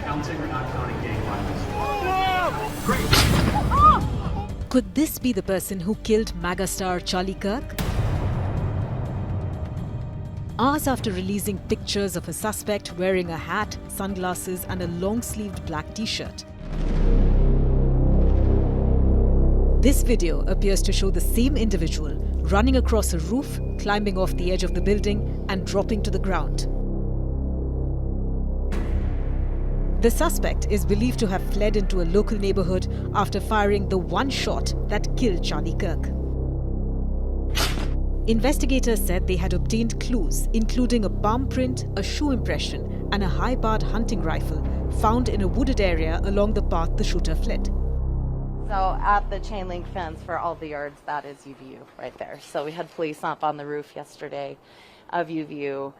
Counting or not counting gang violence? Great. Could this be the person who killed MAGA star Charlie Kirk? Hours after releasing pictures of a suspect wearing a hat, sunglasses and a long-sleeved black t-shirt, this video appears to show the same individual running across a roof, climbing off the edge of the building and dropping to the ground. The suspect is believed to have fled into a local neighborhood after firing the one shot that killed Charlie Kirk. Investigators said they had obtained clues, including a palm print, a shoe impression, and a high-barred hunting rifle found in a wooded area along the path the shooter fled. So at the chain link fence for all the yards, that is UVU right there. So we had police up on the roof yesterday of UVU,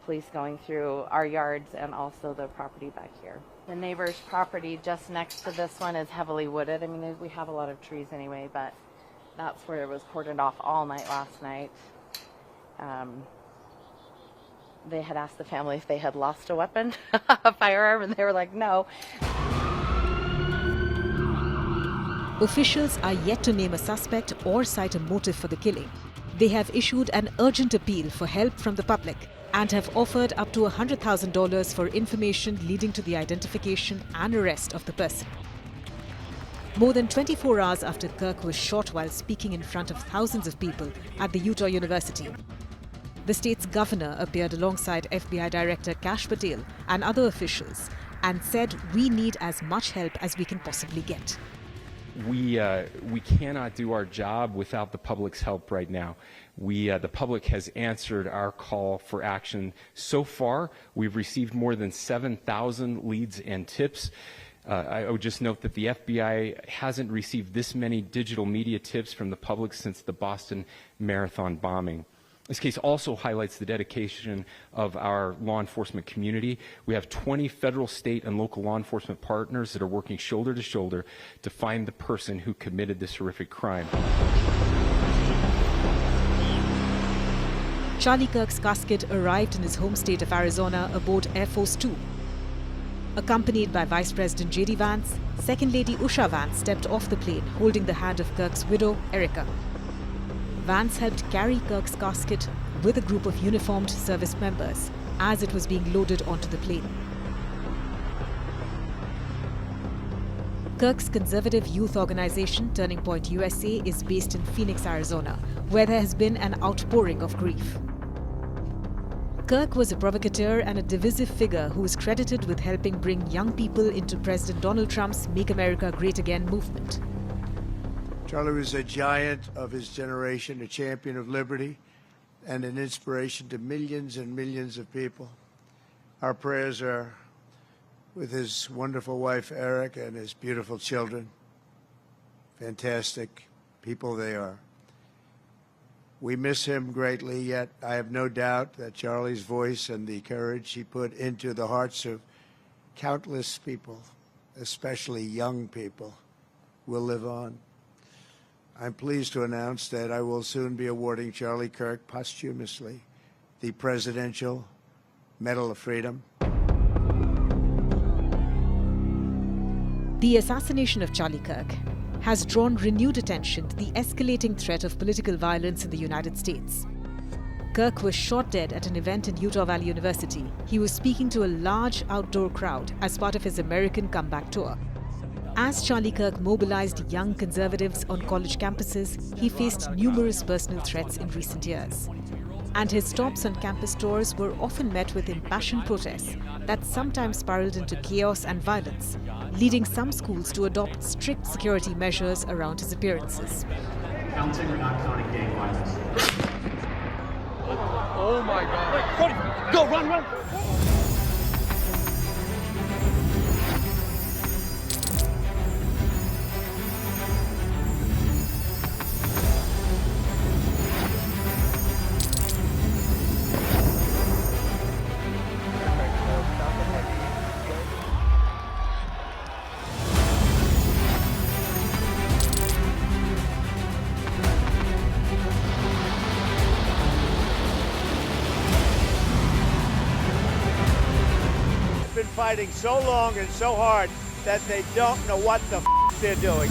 police going through our yards and also the property back here. The neighbor's property just next to this one is heavily wooded. I mean, we have a lot of trees anyway, but that's where it was cordoned off all night last night. They had asked the family if they had lost a weapon, a firearm, and they were like, no. Officials are yet to name a suspect or cite a motive for the killing. They have issued an urgent appeal for help from the public and have offered up to $100,000 for information leading to the identification and arrest of the person. More than 24 hours after Kirk was shot while speaking in front of thousands of people at the Utah University, the state's governor appeared alongside FBI Director Kash Patel and other officials and said, "We need as much help as we can possibly get." We cannot do our job without the public's help right now. The public has answered our call for action. So far, we've received more than 7,000 leads and tips. I would just note that the FBI hasn't received this many digital media tips from the public since the Boston Marathon bombing. This case also highlights the dedication of our law enforcement community. We have 20 federal, state, and local law enforcement partners that are working shoulder to shoulder to find the person who committed this horrific crime. Charlie Kirk's casket arrived in his home state of Arizona aboard Air Force Two. Accompanied by Vice President J.D. Vance, Second Lady Usha Vance stepped off the plane holding the hand of Kirk's widow, Erica. Vance helped carry Kirk's casket with a group of uniformed service members as it was being loaded onto the plane. Kirk's conservative youth organization, Turning Point USA, is based in Phoenix, Arizona, where there has been an outpouring of grief. Kirk was a provocateur and a divisive figure who is credited with helping bring young people into President Donald Trump's Make America Great Again movement. Charlie was a giant of his generation, a champion of liberty, and an inspiration to millions and millions of people. Our prayers are with his wonderful wife, Eric, and his beautiful children. Fantastic people they are. We miss him greatly, yet I have no doubt that Charlie's voice and the courage he put into the hearts of countless people, especially young people, will live on. I'm pleased to announce that I will soon be awarding Charlie Kirk posthumously the Presidential Medal of Freedom. The assassination of Charlie Kirk has drawn renewed attention to the escalating threat of political violence in the United States. Kirk was shot dead at an event in Utah Valley University. He was speaking to a large outdoor crowd as part of his American comeback tour. As Charlie Kirk mobilized young conservatives on college campuses, he faced numerous personal threats in recent years. And his stops on campus tours were often met with impassioned protests that sometimes spiraled into chaos and violence, leading some schools to adopt strict security measures around his appearances. Counting or not counting gang violence? Oh my God. Go, run! been fighting so long and so hard that they don't know what the they're doing.